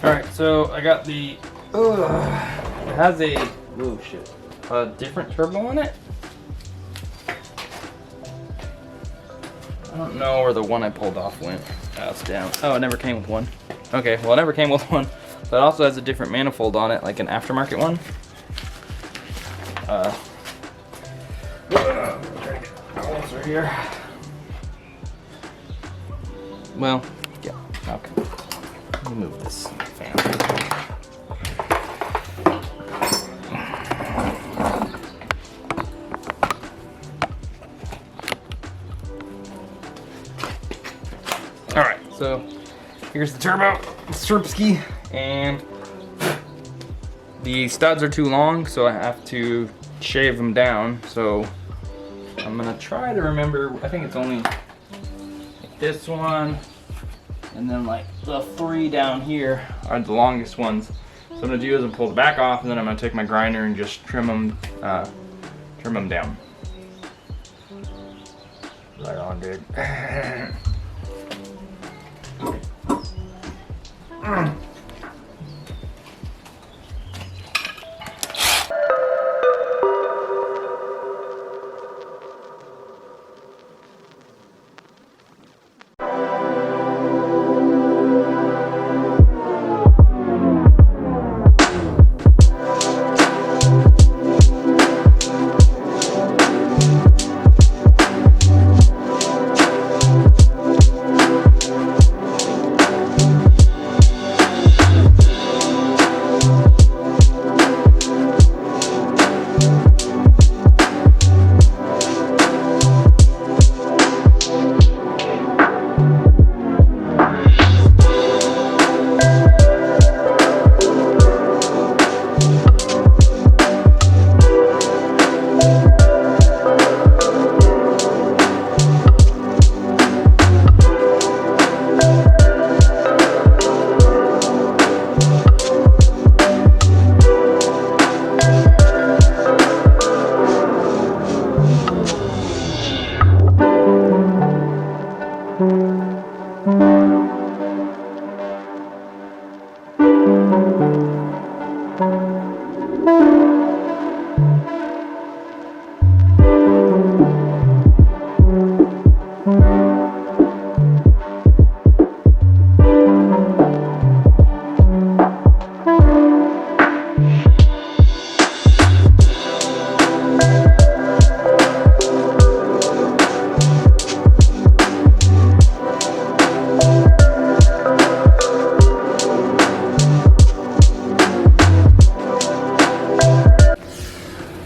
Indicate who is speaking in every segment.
Speaker 1: Alright, so I got the, it has a, a different turbo in it. I don't know where the one I pulled off went. Oh, it's down. Oh, it never came with one. Okay, well it never came with one. But it also has a different manifold on it, like an aftermarket one. Try to get closer here. Well, yeah, okay. Let me move this fan. Alright, so here's the turbo, Srpski, and the studs are too long, so I have to shave them down. So I'm gonna try to remember, I think it's only like this one, and then like the 3 down here are the longest ones. So what I'm gonna do is I'm pull the back off, and then I'm gonna take my grinder and just trim them down. Right on, dude.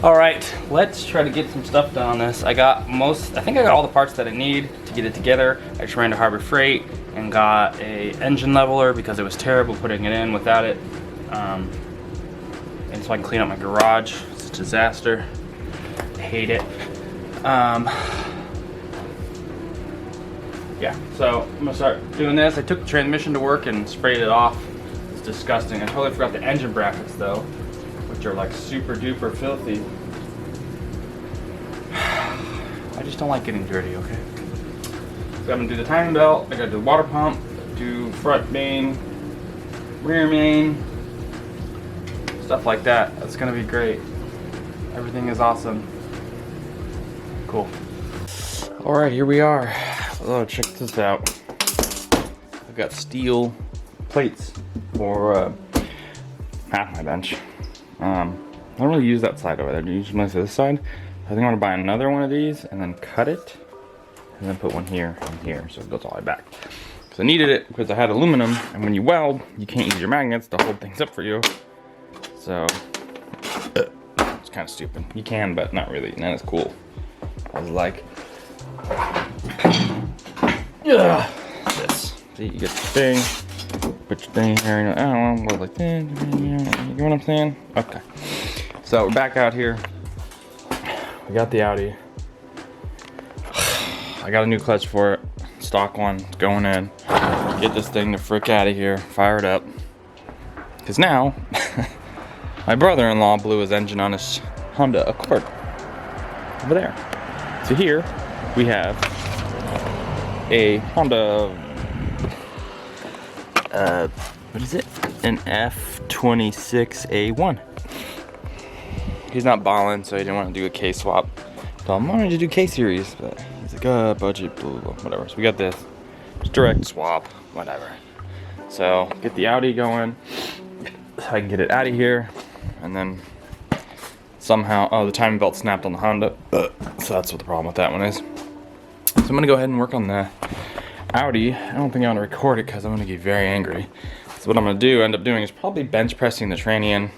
Speaker 1: Alright, let's try to get some stuff done on this. I think I got all the parts that I need to get it together. I just ran to Harbor Freight and got a engine leveler because it was terrible putting it in without it. And so I can clean up my garage. It's a disaster. I hate it. Yeah, so I'm gonna start doing this. I took the transmission to work and sprayed it off. It's disgusting. I totally forgot the engine brackets though, which are like super duper filthy. I just don't like getting dirty, okay? So I'm gonna do the timing belt, I gotta do the water pump, do front main, rear main, stuff like that. That's gonna be great. Everything is awesome. Cool. All right, here we are. Oh, check this out. I've got steel plates for half my bench. I don't really use that side over there. I use mostly this side. I think I'm gonna buy another one of these and then cut it, and then put one here and here, so it goes all the way back. Because I needed it because I had aluminum, and when you weld, you can't use your magnets to hold things up for you. So it's kind of stupid. You can, but not really. Not as cool. I was like, yeah, this. See, you get the thing, put your thing here, and I don't know, like this. You know what I'm saying? Okay. So we're back out here. We got the Audi. I got a new clutch for it. Stock one, going in. Get this thing the frick out of here, fire it up. Because now, my brother-in-law blew his engine on his Honda Accord. Over there. So here, we have a Honda, what is it? An F26A1. He's not balling, so he didn't want to do a K swap. So I'm wanting to do K series, but he's like, budget, blah, blah, blah, whatever. So we got this. Just direct swap, whatever. So get the Audi going, so I can get it out of here, and then somehow, oh, the timing belt snapped on the Honda. So that's what the problem with that one is. So I'm gonna go ahead and work on the Audi. I don't think I'm gonna record it because I'm gonna get very angry. So what I'm gonna do, end up doing, is probably bench pressing the Tranian.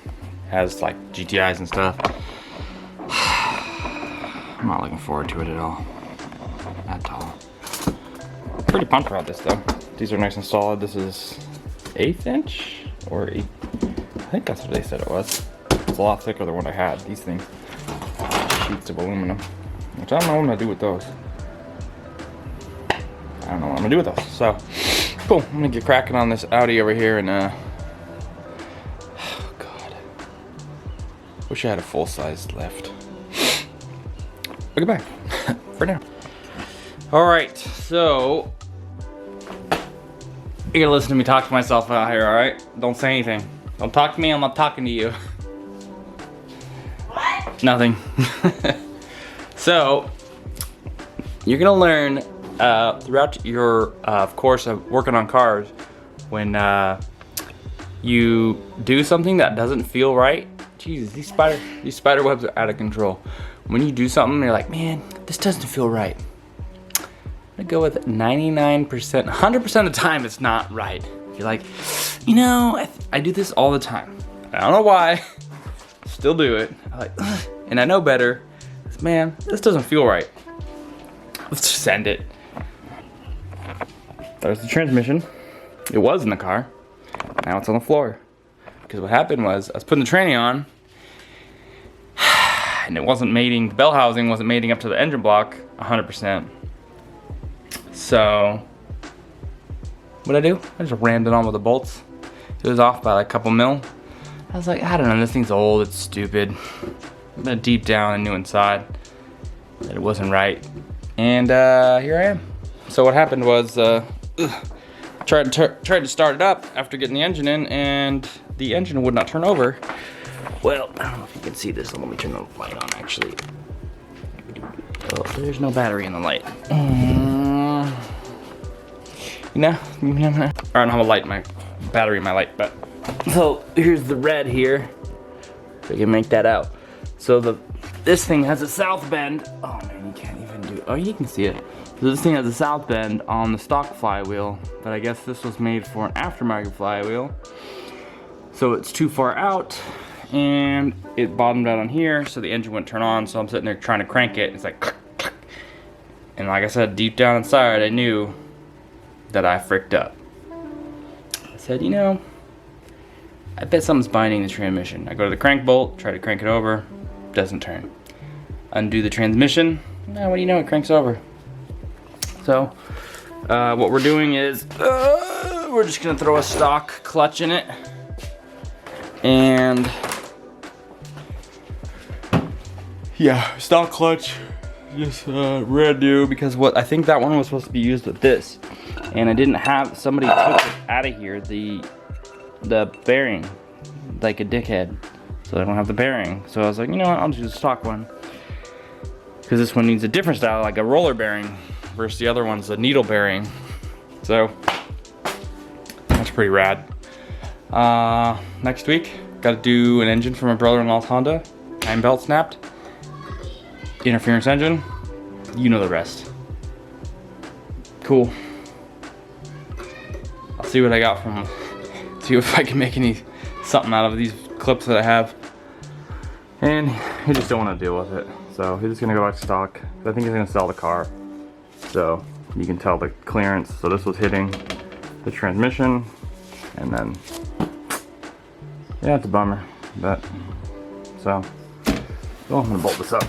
Speaker 1: Has like GTIs and stuff. I'm not looking forward to it at all. At all. Pretty pumped about this though. These are nice and solid. This is 1/8 inch or 8. I think that's what they said it was. It's a lot thicker than what I had. These things, sheets of aluminum, which I don't know what I'm gonna do with those. I don't know what I'm gonna do with those. So cool. I'm gonna get cracking on this Audi over here and oh god, wish I had a full-sized lift. But goodbye for now. All right, so you're gonna listen to me talk to myself out here, all right? Don't say anything. Don't talk to me. I'm not talking to you. What? Nothing. So you're gonna learn throughout your course of working on cars, when you do something that doesn't feel right. Jesus, these spider webs are out of control. When you do something, you're like, man, this doesn't feel right. I'm gonna go with 99%, 100% of the time it's not right. You're like, you know, I do this all the time. I don't know why, still do it. I'm like, ugh, and I know better. Man, this doesn't feel right. Let's just send it. There's the transmission. It was in the car. Now it's on the floor. Because what happened was, I was putting the tranny on, and it wasn't mating, the bell housing wasn't mating up to the engine block 100%. So, what'd I do? I just rammed it on with the bolts. It was off by like a couple mil. I was like, I don't know, this thing's old, it's stupid. But deep down I knew inside that it wasn't right. And here I am. So what happened was, tried to start it up after getting the engine in, and the engine would not turn over. Well, I don't know if you can see this. Let me turn the light on, actually. Oh, there's no battery in the light. You know, I don't have a light, my battery in my light, but. So here's the red here. If I can make that out. So this thing has a south bend. Oh man, you can't even do, oh, you can see it. So this thing has a south bend on the stock flywheel, but I guess this was made for an aftermarket flywheel. So it's too far out, and it bottomed out on here, so the engine wouldn't turn on, so I'm sitting there trying to crank it. It's like, and like I said, deep down inside, I knew that I fricked up. I said, you know, I bet something's binding the transmission. I go to the crank bolt, try to crank it over, doesn't turn. Undo the transmission, now what do you know, it cranks over. So, what we're doing is, we're just gonna throw a stock clutch in it. And, yeah, stock clutch, just brand new, because what, I think that one was supposed to be used with this. And I didn't have, somebody took it out of here, the bearing, like a dickhead. So I don't have the bearing. So I was like, you know what, I'll just use the stock one. Because this one needs a different style, like a roller bearing, versus the other one's a needle bearing. So, that's pretty rad. Next week, gotta do an engine for my brother-in-law's Honda. Time belt snapped. Interference engine. You know the rest. Cool. I'll see what I got from, see if I can make something out of these clips that I have. And he just don't want to deal with it. So he's just gonna go back to stock. I think he's gonna sell the car. So you can tell the clearance. So this was hitting the transmission, and then, yeah, it's a bummer, but, so, well, I'm gonna bolt this up.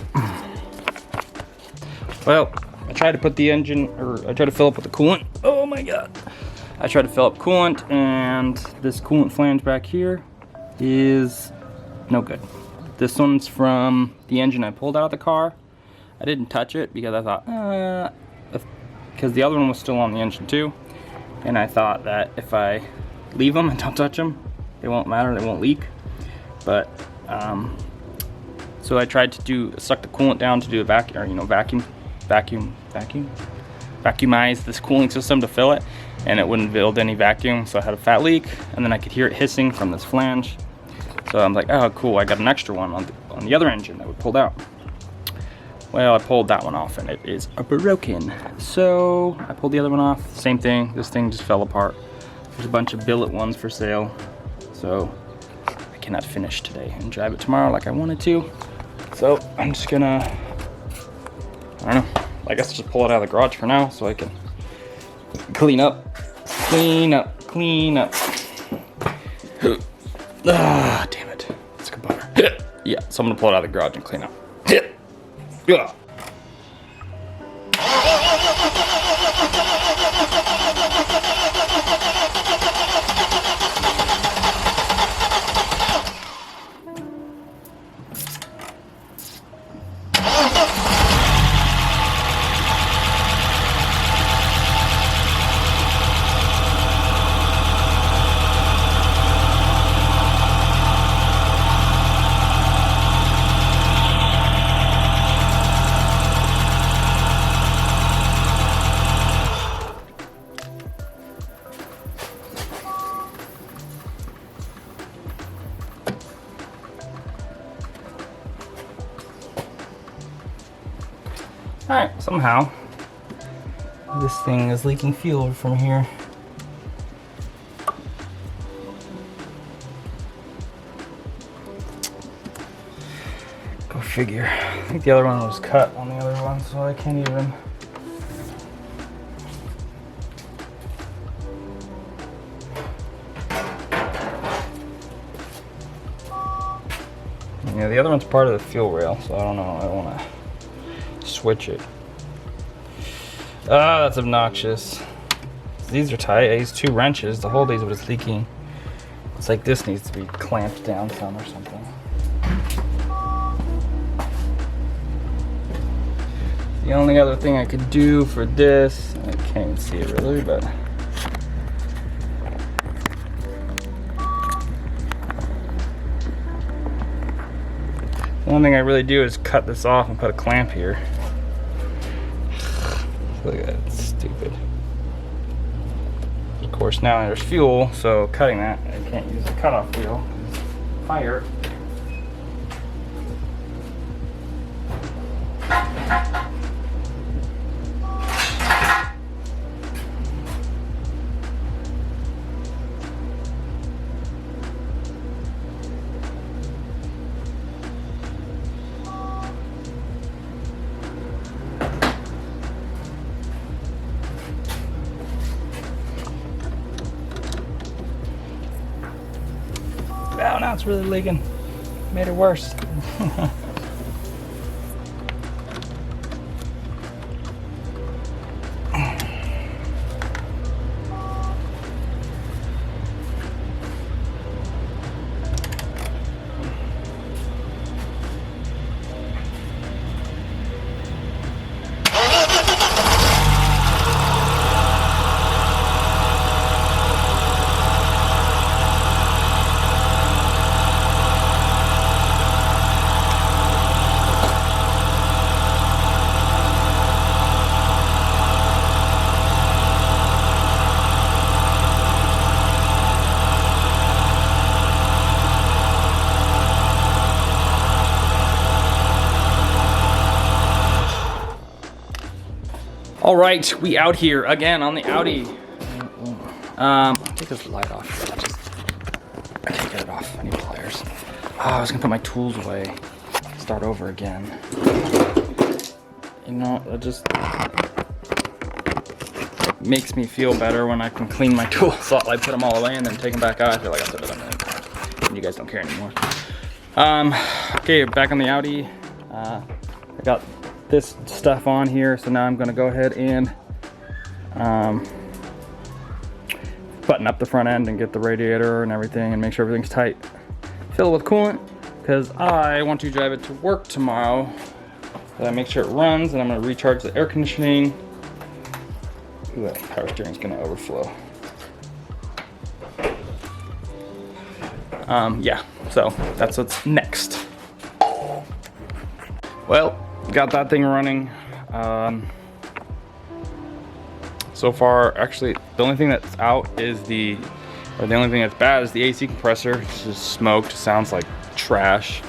Speaker 1: Well, I tried tried to put the engine, or I tried to fill up with the coolant. Oh my god. I tried to fill up coolant, and this coolant flange back here is no good. This one's from the engine I pulled out of the car. I didn't touch it because I thought, because the other one was still on the engine too. And I thought that if I leave them and don't touch them, they won't matter, they won't leak. But, so I tried to suck the coolant down to do a vacuum, or, you know, vacuumize this cooling system to fill it, and it wouldn't build any vacuum, so I had a fat leak, and then I could hear it hissing from this flange. So I'm like, oh cool, I got an extra one on the other engine that we pulled out. Well, I pulled that one off and it is broken. So I pulled the other one off, same thing, this thing just fell apart. There's a bunch of billet ones for sale, so I cannot finish today and drive it tomorrow like I wanted to. So I'm just gonna, I don't know, I guess just pull it out of the garage for now so I can clean up. Ah, damn it, it's a bummer. Yeah, so I'm gonna pull it out of the garage and clean up. Yeah. Alright, somehow this thing is leaking fuel from here. Go figure. I think the other one was cut on the other one, so I can't even. Yeah, the other one's part of the fuel rail, so I don't know. I don't want to switch it. Ah, that's obnoxious. These are tight. These two wrenches to hold these, but it's leaking. It's like this needs to be clamped down some or something. The only other thing I could do for this, I can't even see it really, but the only thing I really do is cut this off and put a clamp here. Look at that, it's stupid. Of course now there's fuel, so cutting that, I can't use the cutoff wheel. Fire. Oh, now it's really leaking. Made it worse. All right, we out here again on the Audi. I'll take this light off. I can't get it off. I need pliers. Oh, I was gonna put my tools away. Start over again. You know, it just makes me feel better when I can clean my tools off. I put them all away and then take them back out. I feel like I put them in the car. And you guys don't care anymore. Okay, back on the Audi. I got this stuff on here, so now I'm gonna go ahead and button up the front end and get the radiator and everything and make sure everything's tight. Fill it with coolant, because I want to drive it to work tomorrow. So I make sure it runs, and I'm gonna recharge the air conditioning. Ooh, that power steering's gonna overflow. Yeah, so that's what's next. Well, got that thing running. So far, actually, the only thing that's out is the only thing that's bad is the AC compressor. It's just smoked, sounds like trash.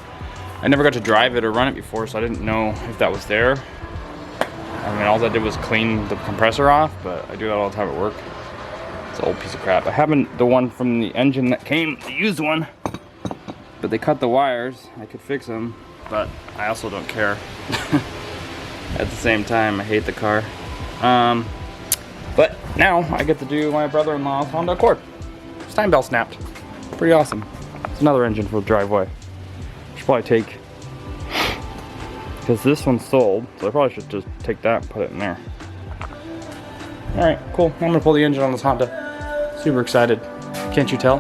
Speaker 1: I never got to drive it or run it before, so I didn't know if that was there. I mean, all I did was clean the compressor off, but I do that all the time at work. It's an old piece of crap. I haven't the one from the engine that came, the used one, but they cut the wires. I could fix them, but I also don't care. At the same time, I hate the car. But now I get to do my brother-in-law's Honda Accord. Stein bell snapped. Pretty awesome. It's another engine for the driveway. Should probably take, because this one's sold, so I probably should just take that and put it in there. All right, cool. I'm gonna pull the engine on this Honda. Super excited. Can't you tell?